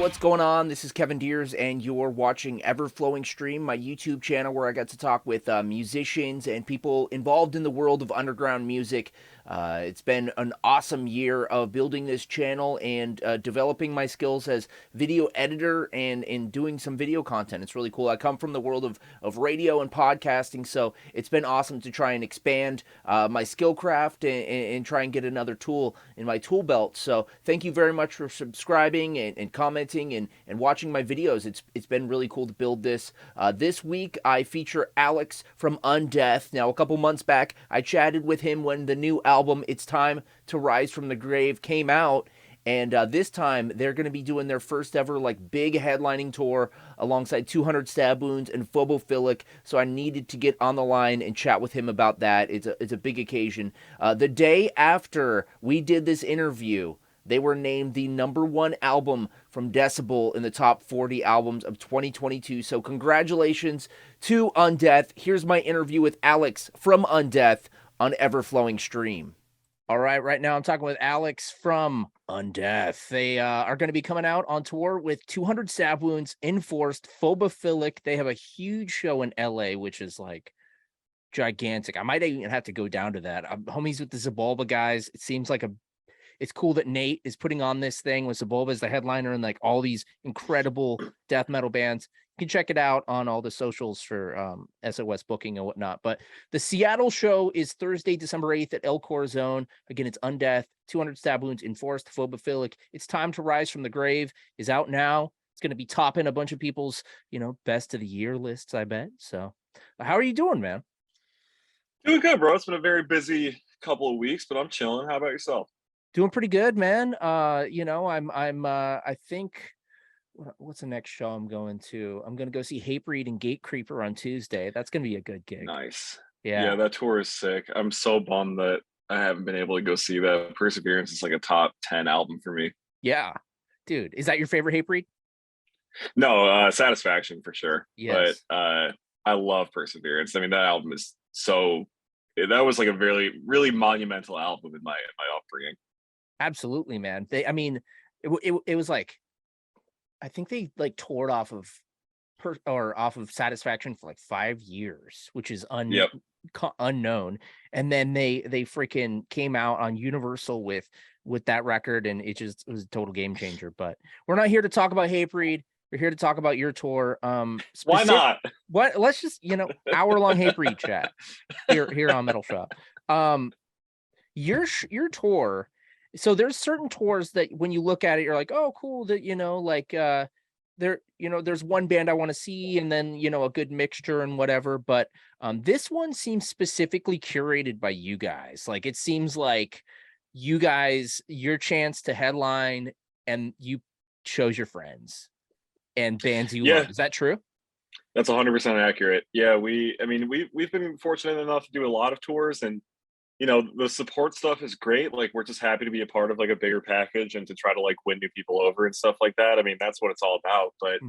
what's going on? This is Kevin Deers, and you're watching Everflowing Stream, my YouTube channel where I get to talk with musicians and people involved in the world of underground music. It's been an awesome year of building this channel and developing my skills as video editor and doing some video content. It's really cool. I come from the world of radio and podcasting, so it's been awesome to try and expand my skill craft and try and get another tool in my tool belt. So thank you very much for subscribing and commenting and watching my videos. It's been really cool to build this. This week I feature Alex from Undeath. Now, a couple months back, I chatted with him when the new album It's Time to Rise from the Grave came out, and this time they're going to be doing their first ever like big headlining tour alongside 200 Stab Wounds and Phobophilic. So I needed to get on the line and chat with him about that. It's a big occasion. The day after we did this interview, they were named the #1 album from Decibel in the top 40 albums of 2022. So congratulations to Undeath. Here's my interview with Alex from Undeath on Everflowing Stream. All right now I'm talking with Alex from Undeath. They are going to be coming out on tour with 200 Stab Wounds, Enforced, Phobophilic. They have a huge show in LA, which is like gigantic. I might even have to go down to that. I'm homies with the Zabalba guys. It seems like it's cool that Nate is putting on this thing with Zabalba as the headliner and like all these incredible death metal bands. You can check it out on all the socials for SOS booking and whatnot. But the Seattle show is Thursday, December 8th at El Corazon. Again, it's Undeath, 200 Stab Wounds, Enforced, Phobophilic. It's Time to Rise from the Grave is out now. It's going to be topping a bunch of people's, best of the year lists, I bet. So how are you doing, man? Doing good, bro. It's been a very busy couple of weeks, but I'm chilling. How about yourself? Doing pretty good, man. I think, what's the next show I'm going to? I'm going to go see Hatebreed and Gatecreeper on Tuesday. That's going to be a good gig. Nice. Yeah. Yeah, that tour is sick. I'm so bummed that I haven't been able to go see that. Perseverance is like a top 10 album for me. Yeah. Dude, is that your favorite Hatebreed? No, Satisfaction for sure. Yes. But I love Perseverance. I mean, that album is that was like a really monumental album in my upbringing. Absolutely, man. It was like, I think they like toured off of Satisfaction for like 5 years, which is unknown. And then they freaking came out on Universal with that record, and it was a total game changer. But we're not here to talk about Hatebreed. We're here to talk about your tour. Why not? Let's just hour-long Hatebreed chat here on Metal Shop. Your tour. So there's certain tours that when you look at it, you're like, oh, cool. That there's one band I want to see, and then a good mixture and whatever. But this one seems specifically curated by you guys. Like it seems like you guys, your chance to headline, and you chose your friends and bands you love. Is that true? That's 100% accurate. Yeah, we've been fortunate enough to do a lot of tours, and the support stuff is great. Like, we're just happy to be a part of like a bigger package and to try to like win new people over and stuff like that. I mean, that's what it's all about. But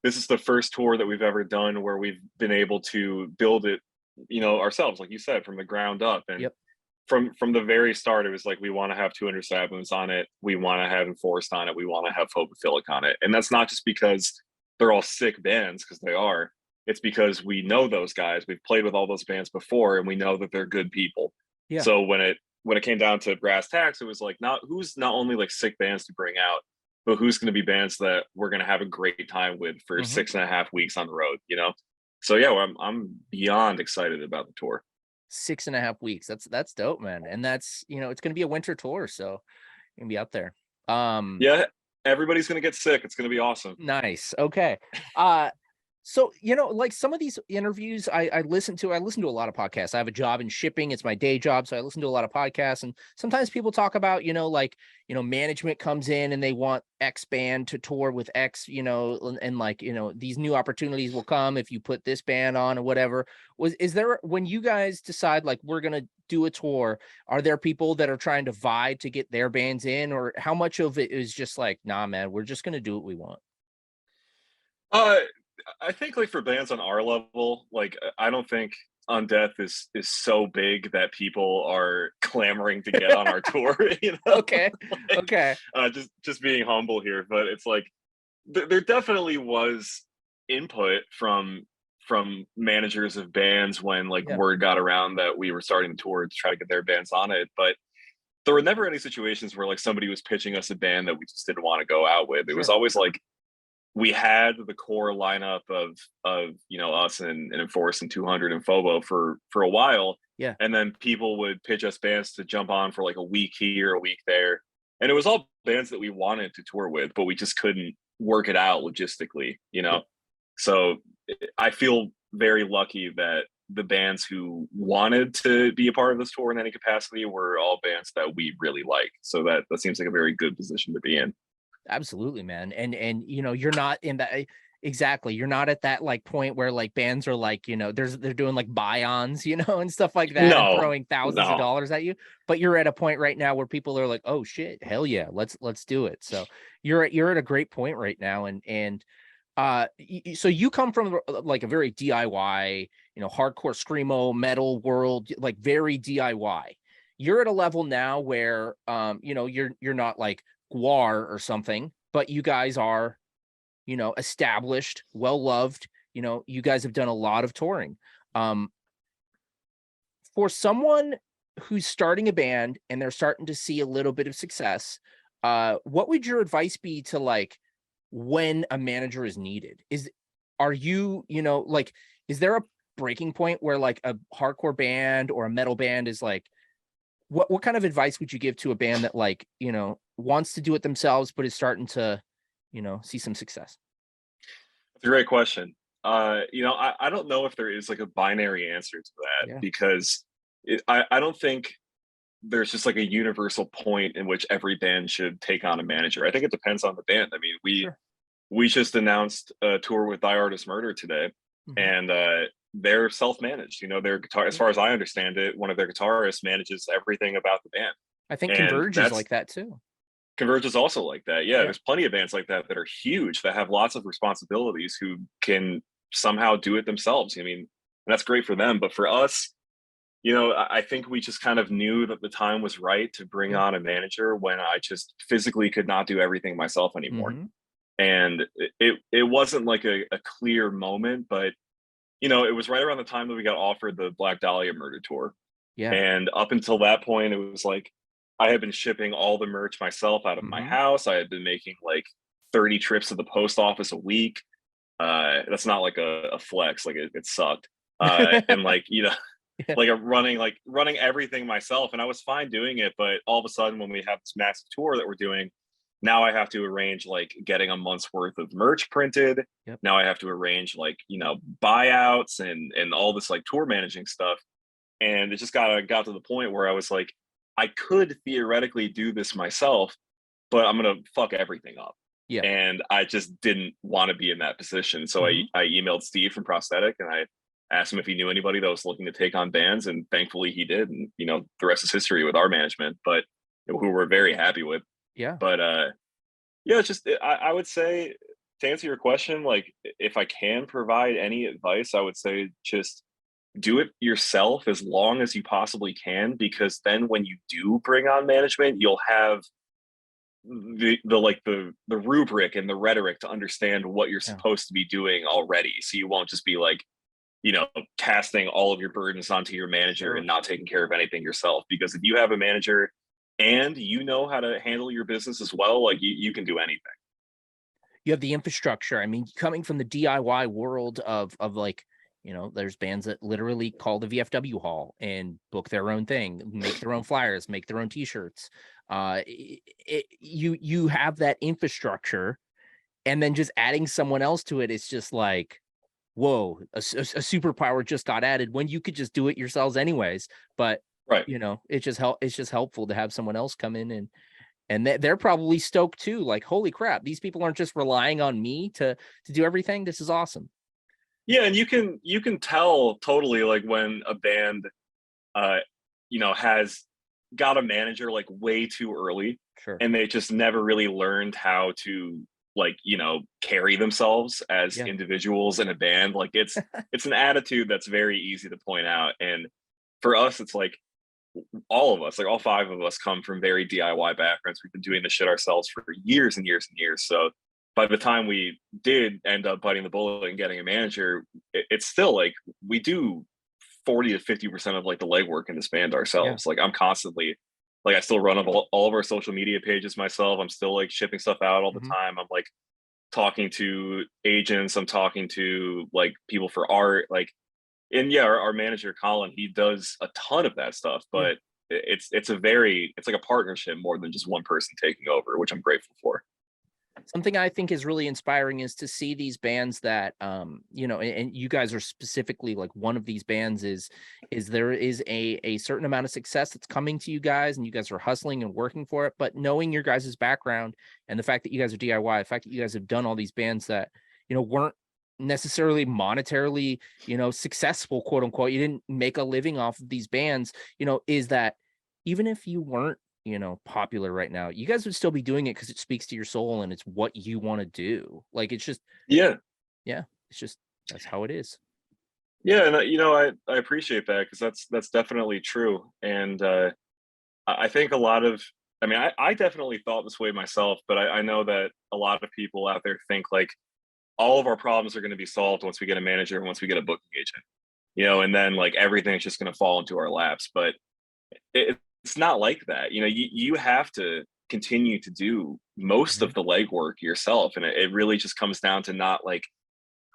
This is the first tour that we've ever done where we've been able to build it, ourselves, like you said, from the ground up. And from the very start, it was like, we want to have 200 Stab Wounds on it. We want to have Enforced on it. We want to have Phobophilic on it. And that's not just because they're all sick bands, because they are. It's because we know those guys. We've played with all those bands before, and we know that they're good people. Yeah. So when it came down to brass tacks, it was like, who's not only like sick bands to bring out, but who's going to be bands that we're going to have a great time with for 6.5 weeks on the road, So yeah, I'm beyond excited about the tour. 6.5 weeks. That's dope, man. And that's, it's going to be a winter tour, so you're going to be out there. Yeah, everybody's going to get sick. It's going to be awesome. Nice. Okay. So, like some of these interviews I listen to a lot of podcasts. I have a job in shipping. It's my day job. So I listen to a lot of podcasts, and sometimes people talk about, management comes in and they want X band to tour with X, and these new opportunities will come if you put this band on or whatever. Is there, when you guys decide like we're going to do a tour, are there people that are trying to vie to get their bands in, or how much of it is just like, nah, man, we're just going to do what we want? I think like for bands on our level, like I don't think Undeath is so big that people are clamoring to get on our tour. Okay. Like, okay. Just being humble here, but it's like there definitely was input from managers of bands when like Yeah, word got around that we were starting the tour to try to get their bands on it. But there were never any situations where like somebody was pitching us a band that we just didn't want to go out with. It was sure. always like we had the core lineup of us and Enforce and 200 and Phobo for a while, Yeah, and then people would pitch us bands to jump on for like a week here, a week there, and it was all bands that we wanted to tour with, but we just couldn't work it out logistically, you yeah. know. So I feel very lucky that the bands who wanted to be a part of this tour in any capacity were all bands that we really like. So that seems like a very good position to be in. Absolutely, man. And you're not in that exactly. You're not at that like point where like bands are like, they're doing like buy-ons, and stuff like that and No, throwing thousands of no. dollars at you. But you're at a point right now where people are like, oh shit, hell yeah, let's do it. So you're at a great point right now. So you come from like a very DIY, hardcore screamo metal world, like very DIY. You're at a level now where you're not like Guar or something, but you guys are, established, well loved. You guys have done a lot of touring. Um, for someone who's starting a band and they're starting to see a little bit of success, what would your advice be to like when a manager is needed? Are you, like, is there a breaking point where like a hardcore band or a metal band is like, what kind of advice would you give to a band that like, wants to do it themselves, but is starting to, see some success? It's a great question. I don't know if there is like a binary answer to that Yeah, because I don't think there's just like a universal point in which every band should take on a manager. I think it depends on the band. I mean, sure. we just announced a tour with Die Artist Murder today, Mhm. and they're self-managed. Their guitar, as Yeah. far as I understand it, one of their guitarists manages everything about the band, I think and Converge is that's like that too. Converge is also like that. Yeah, Yeah. there's plenty of bands like that that are huge that have lots of responsibilities who can somehow do it themselves. I mean, and that's great for them, but for us, I think we just kind of knew that the time was right to bring Yeah. on a manager when I just physically could not do everything myself anymore. Hmm. And it wasn't like a clear moment, but it was right around the time that we got offered the Black Dahlia murder tour. Yeah. And up until that point, it was like I had been shipping all the merch myself out of my Hmm. house. I had been making like 30 trips to the post office a week. That's not like a flex, like it sucked. And like, Yeah. running everything myself. And I was fine doing it. But all of a sudden, when we have this massive tour that we're doing, now I have to arrange like getting a month's worth of merch printed. Yep. Now I have to arrange like, buyouts and all this like tour managing stuff. And it just got to the point where I was like, I could theoretically do this myself, but I'm gonna fuck everything up. Yeah. And I just didn't want to be in that position. So Hmm. I emailed Steve from Prosthetic and I asked him if he knew anybody that was looking to take on bands, and thankfully he did. And the rest is history with our management, but who we're very happy with. Yeah. But yeah, it's just I would say, to answer your question, like if I can provide any advice, I would say just do it yourself as long as you possibly can, because then when you do bring on management, you'll have the rubric and the rhetoric to understand what you're Yeah. supposed to be doing already. So you won't just be like, casting all of your burdens onto your manager and Sure. not taking care of anything yourself. Because if you have a manager and you know how to handle your business as well, like you can do anything. You have the infrastructure. I mean, coming from the DIY world of like, there's bands that literally call the VFW hall and book their own thing, make their own flyers, make their own t-shirts. You have that infrastructure, and then just adding someone else to it, it's just like, whoa, a superpower just got added when you could just do it yourselves anyways. But Right. it's just helpful to have someone else come in, and they're probably stoked too. Like, holy crap, these people aren't just relying on me to do everything. This is awesome. Yeah, and you can tell totally like when a band uh has got a manager like way too early, Sure. and they just never really learned how to like carry themselves as Yeah. individuals in a band. Like it's an attitude that's very easy to point out. And for us, it's like all of us, like all five of us, come from very DIY backgrounds. We've been doing this shit ourselves for years and years and years. So by the time we did end up biting the bullet and getting a manager, it's still like we do 40 to 50% of like the legwork in this band Yeah. ourselves. Like I'm constantly like I still run all of our social media pages myself. I'm still like shipping stuff out all the Hmm. time. I'm like talking to agents, I'm talking to like people for art, like, and yeah, our manager Colin, he does a ton of that stuff, Yeah. but it's like a partnership more than just one person taking over, which I'm grateful for. Something I think is really inspiring is to see these bands that, and you guys are specifically like one of these bands is there is a certain amount of success that's coming to you guys, and you guys are hustling and working for it. But knowing your guys' background and the fact that you guys are DIY, the fact that you guys have done all these bands that, weren't necessarily monetarily, successful, quote unquote. You didn't make a living off of these bands, is that even if you weren't popular right now, you guys would still be doing it because it speaks to your soul and it's what you want to do. Like it's just, Yeah, yeah, it's just that's how it is. yeah, and I appreciate that because that's definitely true. And I think a lot of, I mean, I definitely thought this way myself, but I know that a lot of people out there think like all of our problems are going to be solved once we get a manager and once we get a booking agent, and then like everything's just going to fall into our laps. But it's not like that. You have to continue to do most Mhm. of the legwork yourself, and it really just comes down to not like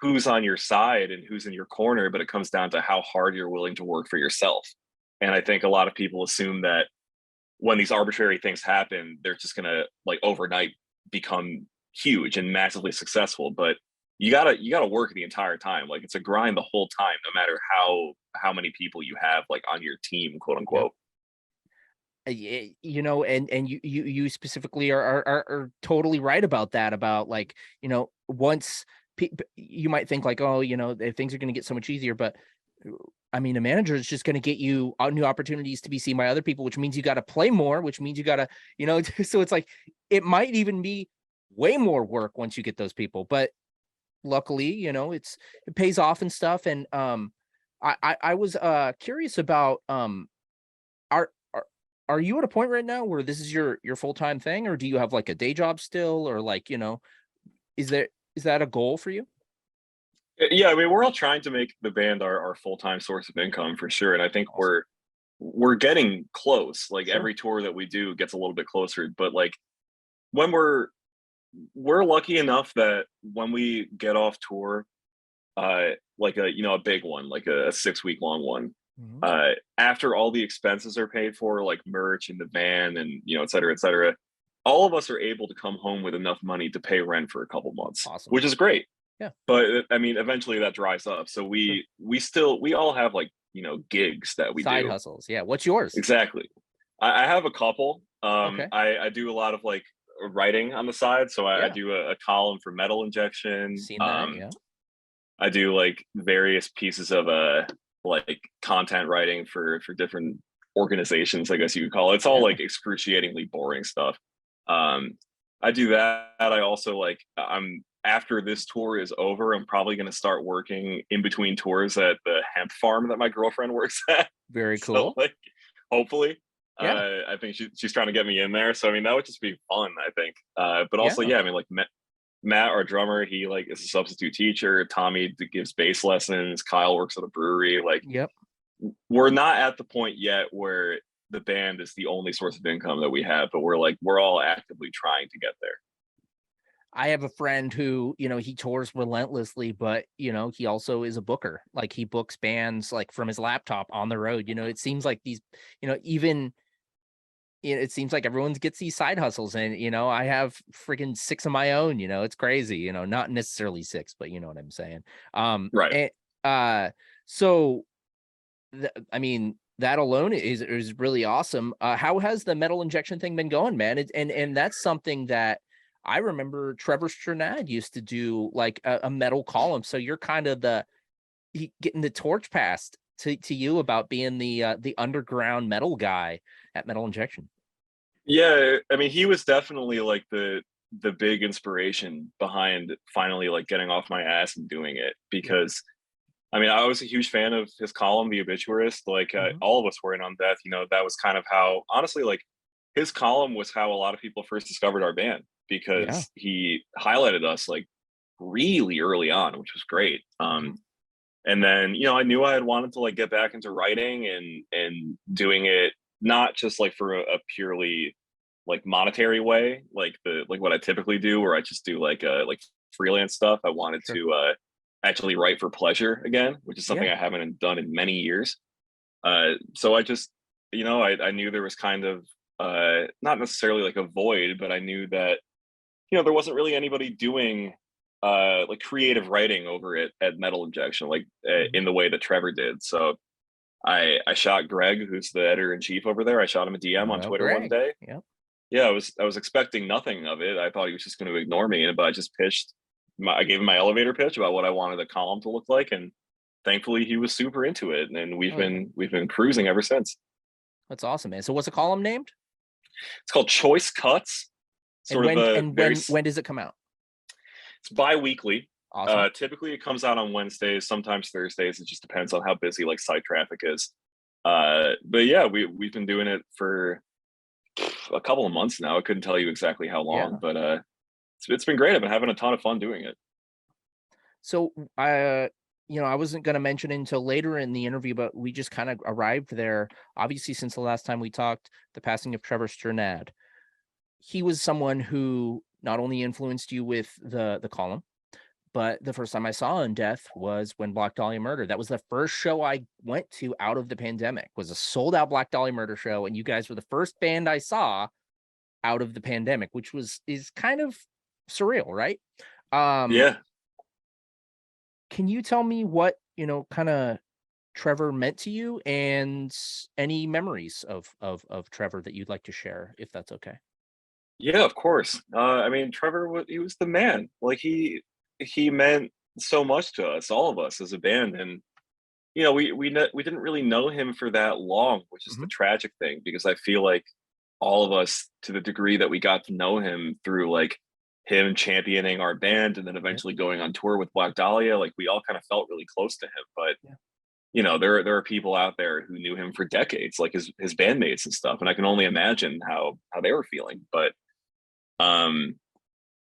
who's on your side and who's in your corner, but it comes down to how hard you're willing to work for yourself. And I think a lot of people assume that when these arbitrary things happen, they're just gonna like overnight become huge and massively successful. But you gotta work the entire time. Like it's a grind the whole time, no matter how many people you have like on your team, quote Yep. unquote. And you specifically are totally right about that. About like once you might think like, oh, things are going to get so much easier, but I mean, a manager is just going to get you new opportunities to be seen by other people, which means you got to play more, which means you got to, so it's like it might even be way more work once you get those people. But luckily, it pays off and stuff. And I was curious about are are are you at a point right now where this is your full-time thing, or do you have like a day job still, or like, is there is that a goal for you? Yeah, I mean, we're all trying to make the band our full-time source of income for sure. And I think Awesome. we're getting close. Like Sure. every tour that we do gets a little bit closer. But like when we're lucky enough that when we get off tour, like a big one, like a 6 week long one, Mhm. after all the expenses are paid for, like merch and the van and et cetera, all of us are able to come home with enough money to pay rent for a couple months, Awesome. which is great. Yeah. But I mean, eventually that dries up. So Sure. we all have like gigs that we Side do. hustles. Yeah. What's yours? Exactly. I have a couple. Okay. I do a lot of like writing on the side, so I Yeah. do a column for Metal Injection. Seen that. Yeah. I do like various pieces of like content writing for different organizations, I guess you could call it. It's all Yeah. like excruciatingly boring stuff. Um, I do that. I also like I'm after this tour is over, I'm probably going to start working in between tours at the hemp farm that my girlfriend works at. Very So cool. like, hopefully, Yeah. I think she's trying to get me in there. So I mean, that would just be fun. I think. But also, Yeah. yeah, I mean, like Matt, our drummer, he like is a substitute teacher. Tommy gives bass lessons. Kyle works at a brewery. Like Yep. we're not at the point yet where the band is the only source of income that we have, but we're all actively trying to get there. I have a friend who, he tours relentlessly, but, he also is a booker. Like he books bands like from his laptop on the road. It seems like these, even it seems like everyone gets these side hustles, and I have freaking six of my own. It's crazy. Not necessarily six, but you know what I'm saying. Right. And uh, so I mean, that alone is really awesome. How has the metal injection thing been going, man? And that's something that I remember Trevor Strnad used to do, like a metal column. So you're kind of getting the torch passed to you about being the underground metal guy at Metal Injection. Yeah, I mean, he was definitely like the big inspiration behind finally like getting off my ass and doing it Yep. because I mean, I was a huge fan of his column, The Obituarist. Like Mhm. all of us were in on Death. That was kind of how, honestly, like his column was how a lot of people first discovered our band Yeah. because he highlighted us like really early on, which was great. And then I knew I had wanted to like get back into writing and doing it not just like for a purely like monetary way, like what I typically do, where I just do like freelance stuff. I wanted Sure. to actually write for pleasure again, which is something Yeah. I haven't done in many years. So I just, I knew there was kind of not necessarily like a void, but I knew that there wasn't really anybody doing like creative writing over at Metal Injection, like Mhm. in the way that Trevor did. So I shot Greg, who's the editor in chief over there. I shot him a DM I on know Twitter one Greg. day. Yep. Yeah, I was expecting nothing of it. I thought he was just going to ignore me, but I just pitched. I gave him my elevator pitch about what I wanted the column to look like, and thankfully he was super into it. And we've Oh yeah. been cruising ever since. That's awesome, man. So what's the column named? It's called Choice Cuts. And Sort of a very. when does it come out? It's bi-weekly. Awesome. Typically, it comes out on Wednesdays, sometimes Thursdays. It just depends on how busy like site traffic is. But yeah, we've been doing it for a couple of months now. I couldn't tell you exactly how long, Yeah. but it's been great. I've been having a ton of fun doing it. So I wasn't going to mention it until later in the interview, but we just kind of arrived there. Obviously, since the last time we talked, the passing of Trevor Strnad. He was someone who not only influenced you with the column, but the first time I saw Undeath was when Black Dahlia Murder. That was the first show I went to out of the pandemic. Was a sold out Black Dahlia Murder show, and you guys were the first band I saw out of the pandemic, which is kind of surreal, right? Um, Yeah, can you tell me what kind of Trevor meant to you, and any memories of Trevor that you'd like to share, if that's okay? yeah, of course. I mean, Trevor he was the man. Like he meant so much to us, all of us as a band, and we didn't really know him for that long, which is the Mhm. tragic thing, because I feel like all of us, to the degree that we got to know him through like him championing our band and then Yep. eventually going on tour with Black Dahlia, like we all kind of felt really close to him. But Yeah. there are people out there who knew him for decades, like his bandmates and stuff, and I can only imagine how they were feeling. But um,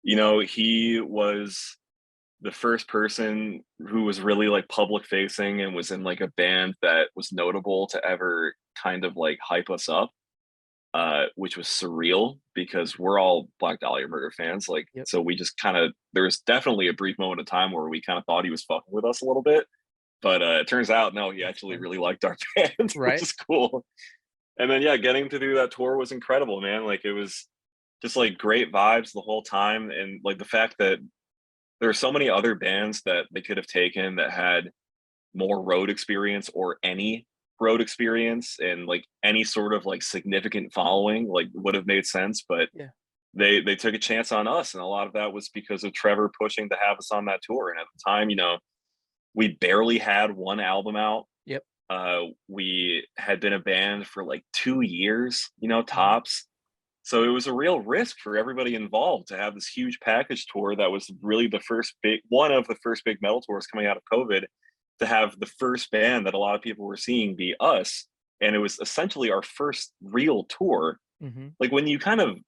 he was the first person who was really like public facing and was in like a band that was notable to ever kind of like hype us up, which was surreal because we're all Black Dahlia Murder fans. Like, Yep. so we just kind of, there was definitely a brief moment of time where we kind of thought he was fucking with us a little bit. But it turns out, no, he That's actually funny. really liked our band, which Right. is cool. And then, yeah, getting to do that tour was incredible, man. Like, it was just like great vibes the whole time. And like the fact that there are so many other bands that they could have taken that had more road experience or any road experience and like any sort of like significant following like would have made sense, but Yeah. they took a chance on us, and a lot of that was because of Trevor pushing to have us on that tour. And at the time, we barely had one album out. Yep. We had been a band for like 2 years, Mhm. tops. So it was a real risk for everybody involved to have this huge package tour that was really the first big one of the first big metal tours coming out of COVID, to have the first band that a lot of people were seeing be us. And it was essentially our first real tour. Mhm. Like when you kind of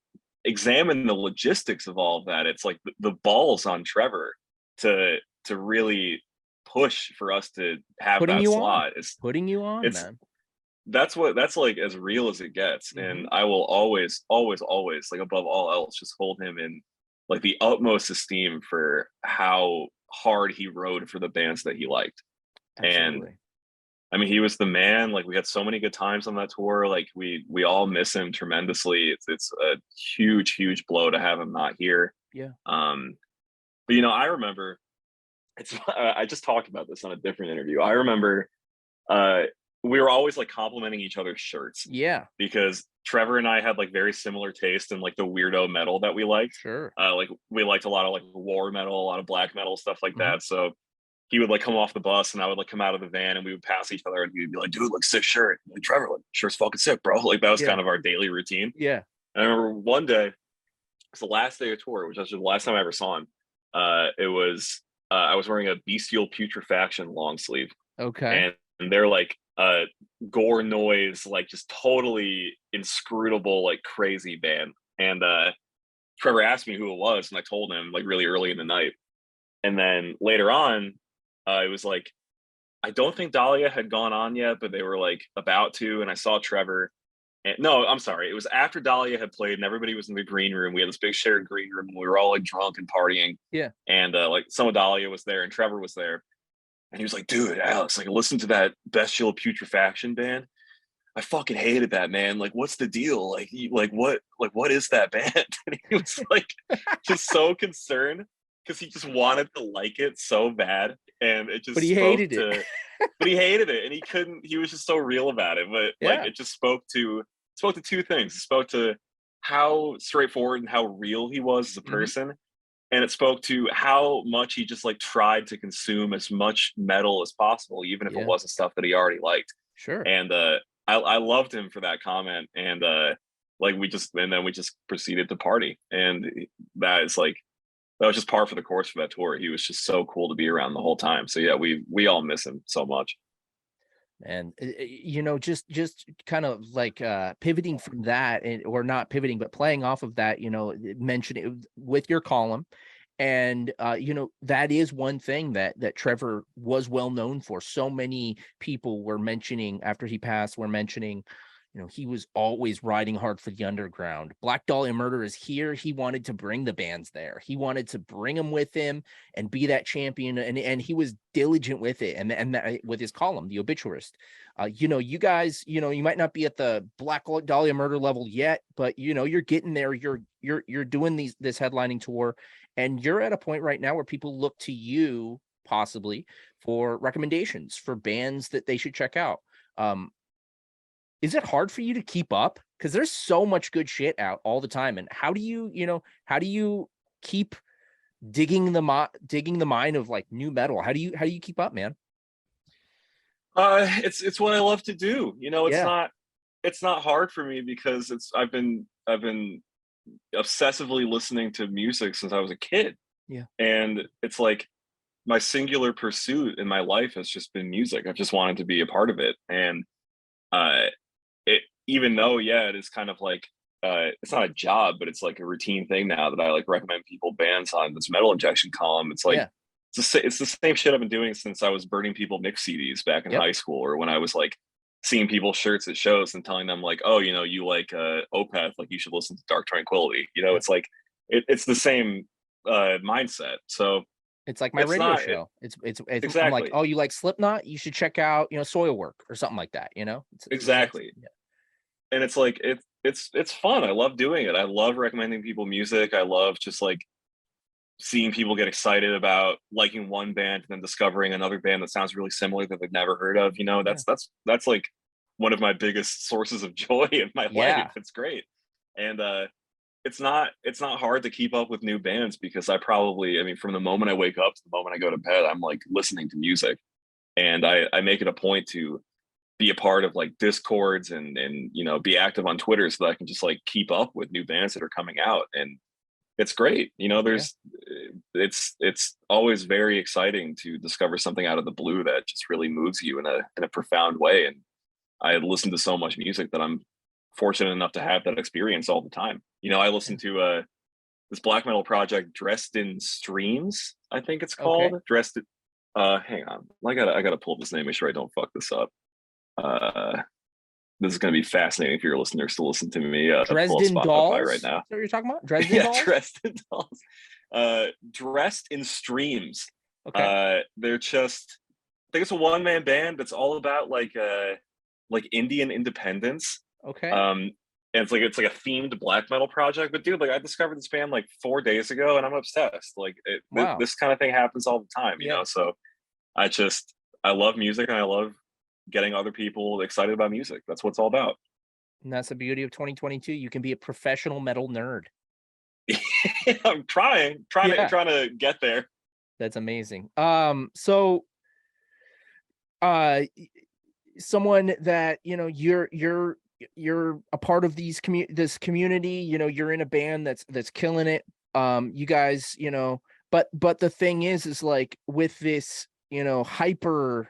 examine the logistics of all of that, it's like the balls on Trevor to really push for us to have Putting that you on. slot. It's Putting you on, it's man. that's like as real as it gets. And Mhm. I will always, always, always, like above all else, just hold him in like the utmost esteem for how hard he rode for the bands that he liked. And Absolutely. I mean, he was the man. Like we had so many good times on that tour. Like we all miss him tremendously. It's a huge, huge blow to have him not here. Yeah. Um, but I remember it's I just talked about this on a different interview. I remember uh we were always like complimenting each other's shirts Yeah. because Trevor and I had like very similar taste in like the weirdo metal that we liked. Sure. Like we liked a lot of like war metal, a lot of black metal, stuff like Mhm. that. So he would like come off the bus and I would like come out of the van and we would pass each other and he'd be like, dude, like sick shirt. I'm like, Trevor, like shirt's fucking sick, bro. Like that was Yeah. kind of our daily routine. Yeah. And I remember one day, it's the last day of tour, which was the last time I ever saw him. It was I was wearing a Bestial Putrefaction long sleeve, Okay. and they're like gore noise, like just totally inscrutable, like crazy band. And Trevor asked me who it was, and I told him like really early in the night. And then later on, it was like I don't think Dahlia had gone on yet, but they were like about to, and I saw Trevor. And no, I'm sorry. It was after Dahlia had played and everybody was in the green room. We had this big shared green room. And we were all like drunk and partying. Yeah. And like some of Dahlia was there and Trevor was there. And he was like, dude, Alex, like listen to that Bestial Putrefaction band. I fucking hated that, man. Like, what's the deal? What is that band? And he was like just so concerned because he just wanted to like it so bad. And it just But he hated it. but he hated it and he was just so real about it. But like Yeah. it just spoke to two things. It spoke to how straightforward and how real he was as a person. And it spoke to how much he just like tried to consume as much metal as possible, even if it wasn't stuff that he already liked. Sure. And I loved him for that comment. And like we just proceeded to party. And that was just par for the course for that tour. He was just so cool to be around the whole time. So yeah, we all miss him so much. And just kind of like pivoting from that, or not pivoting but playing off of that, mentioning it with your column, and that is one thing that Trevor was well known for. So many people were mentioning after he passed, were mentioning he was always riding hard for the underground. Black Dahlia Murder is here. He wanted to bring the bands there. He wanted to bring them with him and be that champion. And he was diligent with it. And that, with his column, The Obituarist, you guys, you might not be at the Black Dahlia Murder level yet, but you're getting there. You're doing this headlining tour, and you're at a point right now where people look to you possibly for recommendations for bands that they should check out. Is it hard for you to keep up? Because there's so much good shit out all the time. And how do you keep digging the mine of like new metal? How do you keep up, man? It's what I love to do. It's not hard for me because I've been obsessively listening to music since I was a kid. Yeah. And it's like my singular pursuit in my life has just been music. I've just wanted to be a part of it. And even though it is kind of like it's not a job, but it's like a routine thing now that I like recommend people bands on this Metal Injection column. It's like it's the same shit I've been doing since I was burning people mix CDs back in high school, or when I was like seeing people's shirts at shows and telling them like, oh, you like Opeth, like you should listen to Dark Tranquillity. It's like it's the same mindset. So it's like my radio show. It's exactly. I'm like, oh, you like Slipknot? You should check out, Soilwork or something like that. It's exactly. And it's like it's fun. I love doing it. I love recommending people music. I love just like seeing people get excited about liking one band and then discovering another band that sounds really similar that they've never heard of. That's like one of my biggest sources of joy in my life. It's great. And it's not hard to keep up with new bands because from the moment I wake up to the moment I go to bed, I'm like listening to music. And I make it a point to be a part of like Discords and be active on Twitter so that I can just like keep up with new bands that are coming out. And it's great. It's always very exciting to discover something out of the blue that just really moves you in a profound way. And I listen to so much music that I'm fortunate enough to have that experience all the time. I listen to this black metal project, Dressed in Streams, I think it's called. Dressed in, hang on, I gotta pull this name, make sure I don't fuck this up. This is going to be fascinating for your listeners to listen to me. Dresden Dolls right now. Is that what you're talking about? Dresden Dolls? Dresden Dolls. Dressed in Streams. Okay. They're just, I think it's a one-man band that's all about like Indian independence. Okay. And it's like a themed black metal project. But dude, like I discovered this band like 4 days ago, and I'm obsessed. Like this kind of thing happens all the time, you know. So I love music, and I love getting other people excited about music. That's what it's all about. And that's the beauty of 2022. You can be a professional metal nerd. I'm trying to get there. That's amazing. So someone that you're a part of this community, you're in a band that's killing it. You guys, but the thing is like with this, hyper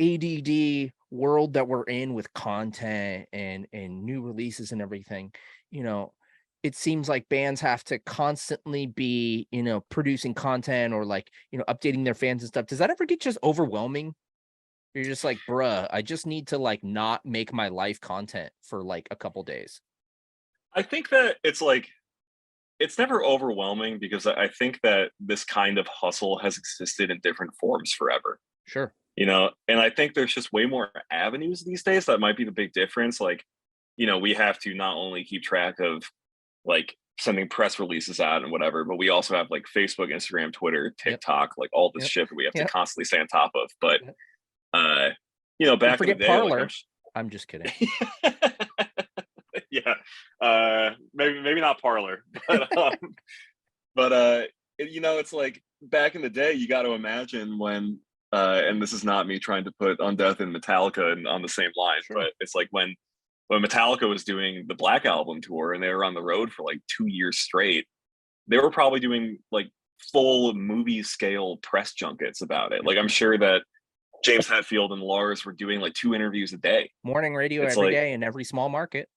ADD world that we're in with content and new releases and everything, it seems like bands have to constantly be, producing content or like, updating their fans and stuff. Does that ever get just overwhelming? You're just like, bruh, I just need to like not make my life content for like a couple days. I think that it's like it's never overwhelming because I think that this kind of hustle has existed in different forms forever. Sure. And I think there's just way more avenues these days. That might be the big difference. Like, we have to not only keep track of like sending press releases out and whatever, but we also have like Facebook, Instagram, Twitter, Yep. TikTok, like all this Yep. shit that we have to Yep. constantly stay on top of. But Yep. Don't back in the forget day, like Parlor. I'm just kidding. yeah, maybe not Parlor, but it's like back in the day, you got to imagine when, and this is not me trying to put Undeath and Metallica on the same line, Sure. but it's like when Metallica was doing the Black Album tour and they were on the road for like 2 years straight, they were probably doing like full movie scale press junkets about it. Like I'm sure that James Hetfield and Lars were doing like 2 interviews a day. Morning radio It's every like, day in every small market.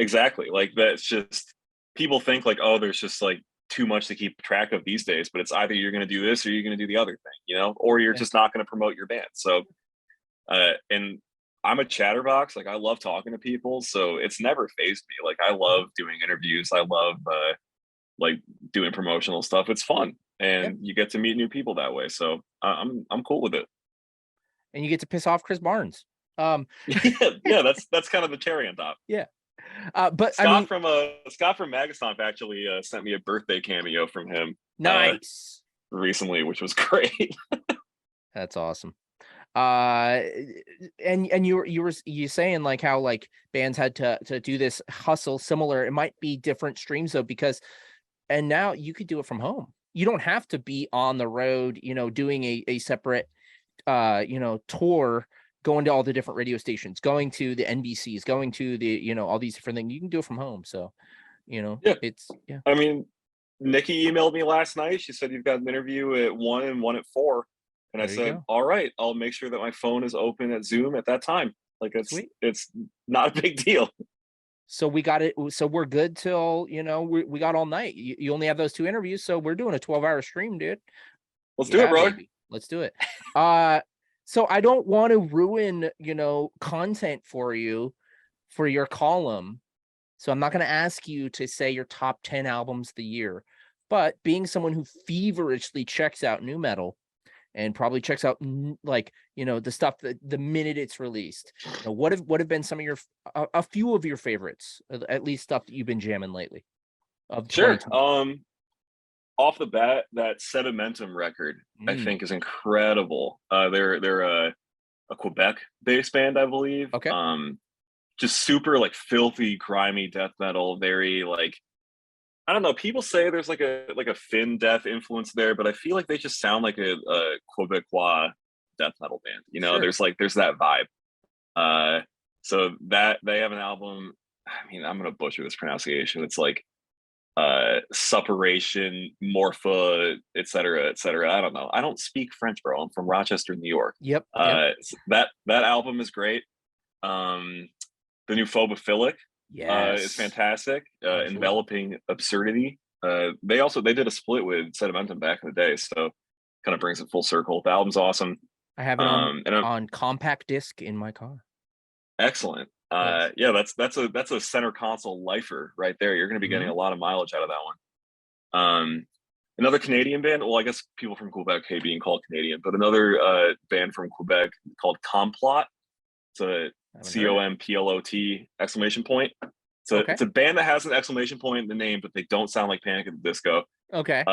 exactly. Like that's just, people think like, oh, there's just like too much to keep track of these days, but it's either you're going to do this or you're going to do the other thing, or you're just not going to promote your band. So, and I'm a chatterbox. Like I love talking to people. So it's never fazed me. Like I love doing interviews. I love, like doing promotional stuff. It's fun. And you get to meet new people that way. So I'm cool with it. And you get to piss off Chris Barnes. yeah, that's kind of the cherry on top. Yeah. But Scott from Magastomp actually sent me a birthday cameo from him. Nice. Recently, which was great. That's awesome. And you saying like how like bands had to do this hustle similar. It might be different streams though, and now you could do it from home. You don't have to be on the road, doing a separate tour, going to all the different radio stations, going to the NBCs, going to the, all these different things. You can do it from home. So, I mean, Nikki emailed me last night. She said, you've got an interview at 1 and 1 at 4. And I said, all right, I'll make sure that my phone is open at Zoom at that time. Like it's not a big deal. So we got it. So we're good till, we got all night. You only have those 2 interviews. So we're doing a 12-hour stream, dude. Let's do it, bro. Baby. Let's do it. So I don't want to ruin, content for you for your column. So I'm not going to ask you to say your top 10 albums of the year, but being someone who feverishly checks out new metal and probably checks out like, the stuff that the minute it's released, what have been some of your, a few of your favorites, at least stuff that you've been jamming lately? Sure. Off the bat, that Sedimentum record, I think, is incredible. They're a Quebec-based band, I believe. Okay. Just super like filthy, grimy death metal. Very like, I don't know. People say there's like a Finn death influence there, but I feel like they just sound like a Quebecois death metal band. Sure. There's that vibe. So that they have an album. I mean, I'm gonna butcher this pronunciation. It's like Suppuration, Morpha, etc. I don't know. I don't speak French, bro. I'm from Rochester, New York. Yep. That album is great. The new Phobophilic is fantastic. Enveloping Absurdity. They did a split with Sedimentum back in the day, so kind of brings it full circle. The album's awesome. I have it on compact disc in my car. Excellent. Yeah, that's a center console lifer right there. You're going to be getting a lot of mileage out of that one. Another Canadian band. Well, I guess people from Quebec hate being called Canadian, but another band from Quebec called Complot. It's a COMPLOT exclamation point. So it's a band that has an exclamation point in the name, but they don't sound like Panic at the Disco. Okay.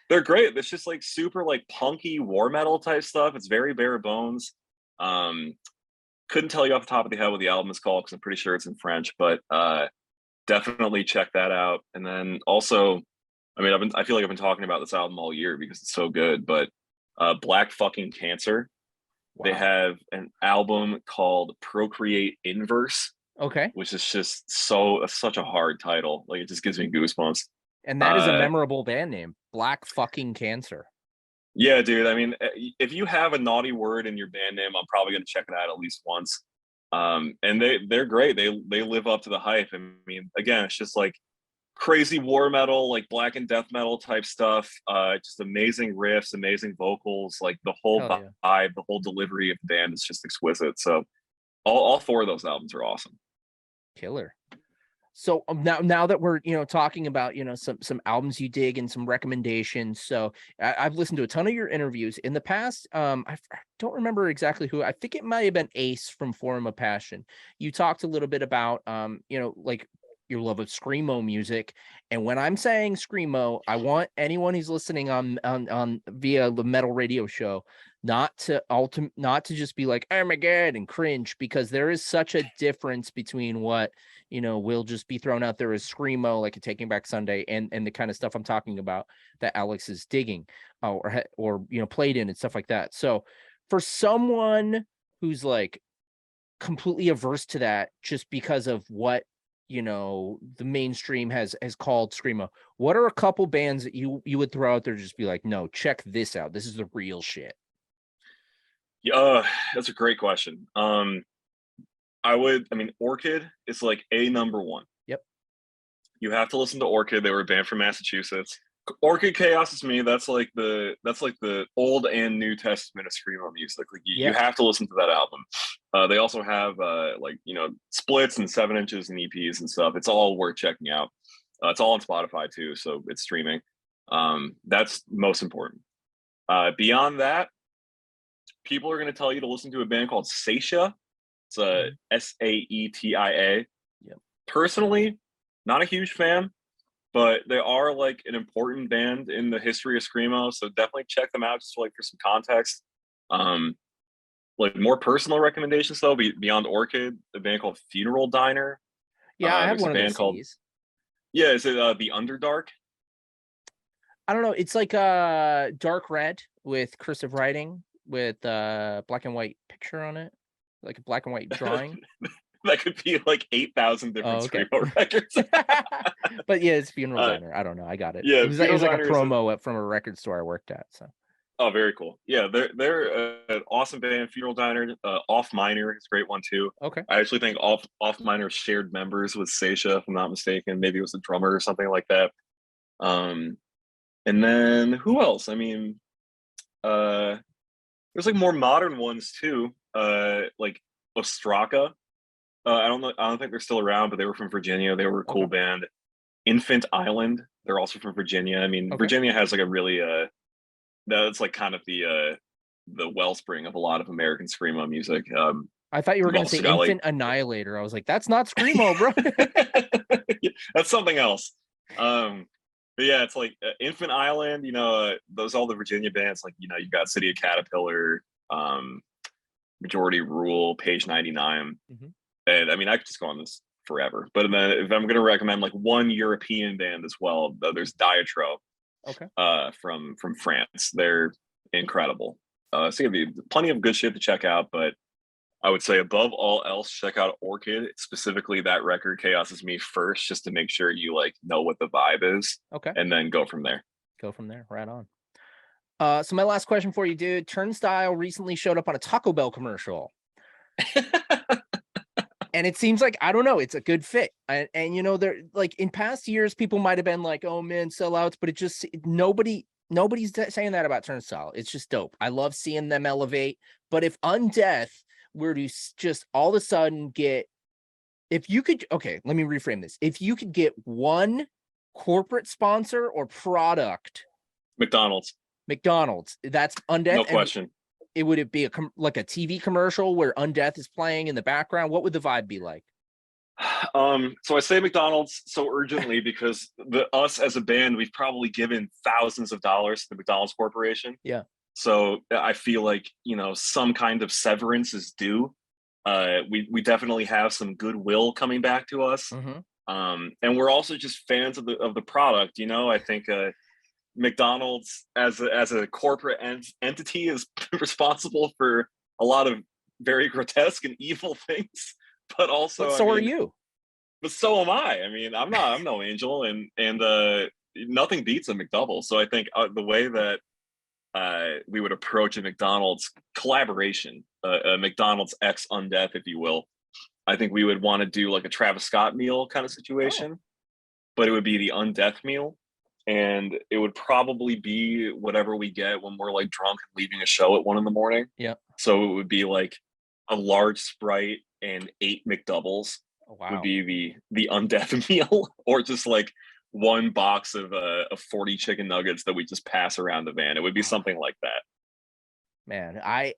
They're great. It's just like super like punky war metal type stuff. It's very bare bones. Couldn't tell you off the top of the head what the album is called because I'm pretty sure it's in French, but definitely check that out. And then also, I mean, I feel like I've been talking about this album all year because it's so good, but Black Fucking Cancer. Wow. They have an album called Procreate Inverse. Okay. Which is just such a hard title. Like it just gives me goosebumps. And that is a memorable band name, Black Fucking Cancer. Yeah, dude. I mean, if you have a naughty word in your band name, I'm probably going to check it out at least once. And they're great. They live up to the hype. I mean, again, it's just like crazy war metal, like black and death metal type stuff. Just amazing riffs, amazing vocals, like the whole Hell yeah. vibe, the whole delivery of the band is just exquisite. So all four of those albums are awesome. Killer. So now that we're talking about some albums you dig and some recommendations, so I've listened to a ton of your interviews in the past. I don't remember exactly who. I think it might have been Ace from Forum of Passion. You talked a little bit about like your love of screamo music, and when I'm saying screamo, I want anyone who's listening on via the metal radio show not to just be like, oh my god, and cringe, because there is such a difference between what will just be thrown out there as screamo, like a Taking Back Sunday, and the kind of stuff I'm talking about that Alex is digging, or played in and stuff like that. So for someone who's like completely averse to that just because of what the mainstream has called screamo, what are a couple bands that you would throw out there, just be like, no, check this out, this is the real shit? Yeah, that's a great question. Orchid is like number one. Yep. You have to listen to Orchid. They were a band from Massachusetts. Orchid Chaos is Me. That's like the Old and New Testament of screamo music. Like you have to listen to that album. They also have splits and 7-inches and EPs and stuff. It's all worth checking out. It's all on Spotify too, so it's streaming. That's most important. Beyond that, people are going to tell you to listen to a band called Saetia. It's a Saetia. Yep. Personally, not a huge fan, but they are like an important band in the history of screamo, so definitely check them out just for some context. Like more personal recommendations though, beyond Orchid, a band called Funeral Diner. Yeah, I have one of those called CDs. Yeah, is it The Underdark? I don't know. It's like a dark red with cursive writing with black and white picture on it, like a black and white drawing. That could be like 8,000 different screamo records. But yeah, it's Funeral Diner. I don't know. I got it. Yeah, it was like a promo from a record store I worked at. So. Oh, very cool. Yeah, they're an awesome band. Funeral Diner. Off Minor is a great one too. Okay. I actually think Off Minor shared members with Saetia, if I'm not mistaken. Maybe it was a drummer or something like that. And then who else? I mean, there's like more modern ones too. Like Ostraka. I don't think they're still around, but they were from Virginia. They were a cool band. Infant Island. They're also from Virginia. I mean, Virginia has like a really that's like kind of the wellspring of a lot of American screamo music. I thought you were going to say Infant Annihilator. I was like, that's not screamo, bro. That's something else. But yeah, it's like Infant Island. Those all the Virginia bands. Like you got City of Caterpillar, Majority Rule, Page 99, and I mean I could just go on this forever. But then if I'm going to recommend like one European band as well, there's Diatro. From France. They're incredible. So there'll be plenty of good shit to check out, but I would say above all else, check out Orchid, specifically that record Chaos Is Me first, just to make sure you know what the vibe is. And then go from there. Right on. So my last question for you, dude. Turnstile recently showed up on a Taco Bell commercial. And it seems like, I don't know, it's a good fit. And they're like, in past years, people might have been like, oh man, sellouts, but it just, nobody's saying that about Turnstile. It's just dope. I love seeing them elevate. But if Undeath were to just all of a sudden let me reframe this. If you could get one corporate sponsor or product. McDonald's, that's Undeath. No question. Would it be like a TV commercial where Undeath is playing in the background? What would the vibe be like? So I say McDonald's so urgently because us as a band, we've probably given thousands of dollars to the McDonald's Corporation. Yeah. So I feel like, some kind of severance is due. We definitely have some goodwill coming back to us. And we're also just fans of the product. I think McDonald's as a corporate entity is responsible for a lot of very grotesque and evil things, but also are you. But so am I. I mean, I'm no angel, and nothing beats a McDouble. So I think the way that we would approach a McDonald's collaboration, a McDonald's X Undeath, if you will, I think we would want to do like a Travis Scott meal kind of situation. but it would be the Undeath meal, and it would probably be whatever we get when we're like drunk and leaving a show at 1 in the morning. Yeah. So it would be like a large Sprite and 8 McDoubles Oh, would wow. be the Undeath meal, or just like one box of 40 chicken nuggets that we just pass around the van. It would be something like that. Man, I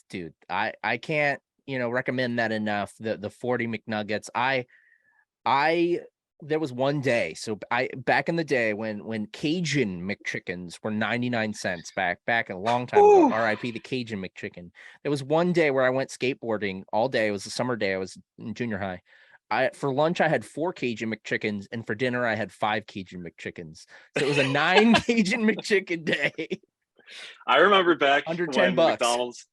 can't, recommend that enough. The 40 McNuggets. I there was one day. So back in the day when Cajun McChickens were 99 cents back a long time ago. Whew. RIP the Cajun McChicken. There was one day where I went skateboarding all day. It was a summer day. I was in junior high. For lunch I had 4 Cajun McChickens, and for dinner I had 5 Cajun McChickens. So it was a 9 Cajun McChicken day. I remember back Under when $10. McDonald's,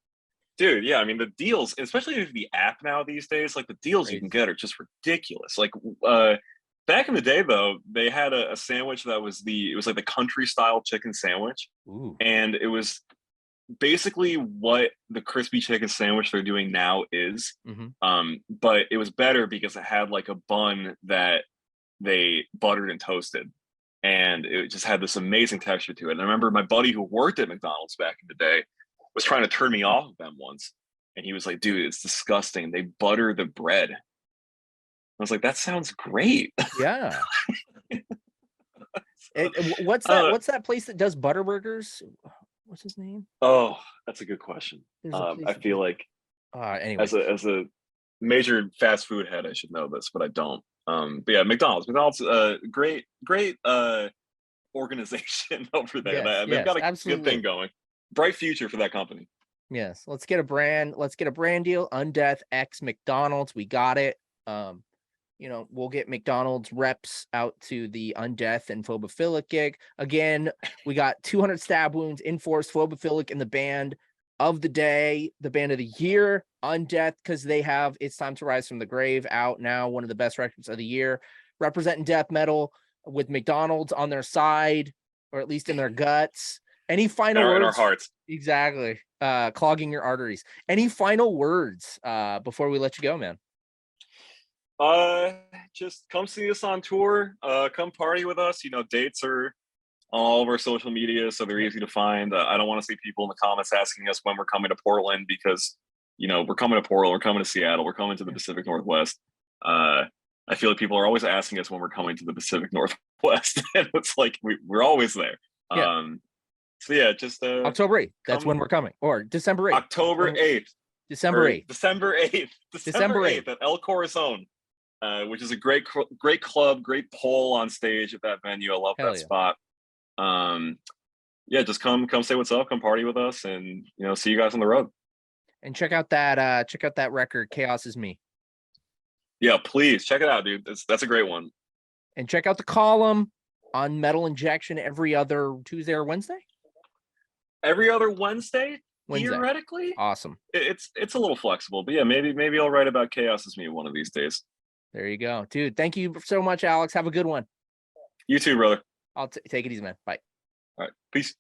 dude. Yeah, I mean the deals, especially with the app now these days, like the deals you can Crazy. get are just ridiculous. Like back in the day, though, they had a sandwich that was it was like the country style chicken sandwich, Ooh. and it was basically what the crispy chicken sandwich they're doing now is. But it was better because it had like a bun that they buttered and toasted, and it just had this amazing texture to it. And I remember my buddy who worked at McDonald's back in the day was trying to turn me off of them once, and he was like, "Dude, it's disgusting. They butter the bread." I was like, "That sounds great." Yeah. What's that place that does butter burgers? What's his name? Oh, that's a good question. There's a place I that feel does- like anyway. as a major fast food head, I should know this, but I don't. But yeah, McDonald's, great organization over there. Yes, They've got a absolutely. good thing going. Bright future for that company. Yes, let's get a brand deal. Undeath X McDonald's. We got it. We'll get McDonald's reps out to the Undeath and Phobophilic gig. Again, we got 200 stab wounds, Enforced, Phobophilic, and the band of the day, the band of the year, Undeath, because they have It's Time to Rise from the Grave out now, one of the best records of the year, representing death metal with McDonald's on their side, or at least in their guts. Any final words? In our hearts. Exactly. Clogging your arteries. Any final words before we let you go, man? Just come see us on tour. Come party with us. Dates are on all of our social media, so they're easy to find. I don't want to see people in the comments asking us when we're coming to Portland, because we're coming to Portland, we're coming to Seattle, we're coming to the Pacific Northwest. I feel like people are always asking us when we're coming to the Pacific Northwest, and it's like we're always there. Yeah. So yeah, just October 8th. That's when we're coming, or December 8th. October 8th. December 8th. December 8th. December 8th at El Corazon, which is a great club, great pole on stage at that venue. I love that spot. Yeah, just come say what's up, come party with us, and see you guys on the road. And check out that record, Chaos Is Me. Yeah, please check it out, dude. That's a great one. And check out the column on Metal Injection every other Tuesday or Wednesday. Every other Wednesday. Theoretically. Awesome. It's a little flexible, but yeah, maybe I'll write about Chaos Is Me one of these days. There you go, dude. Thank you so much, Alex. Have a good one. You too, brother. I'll take it easy, man. Bye. All right. Peace.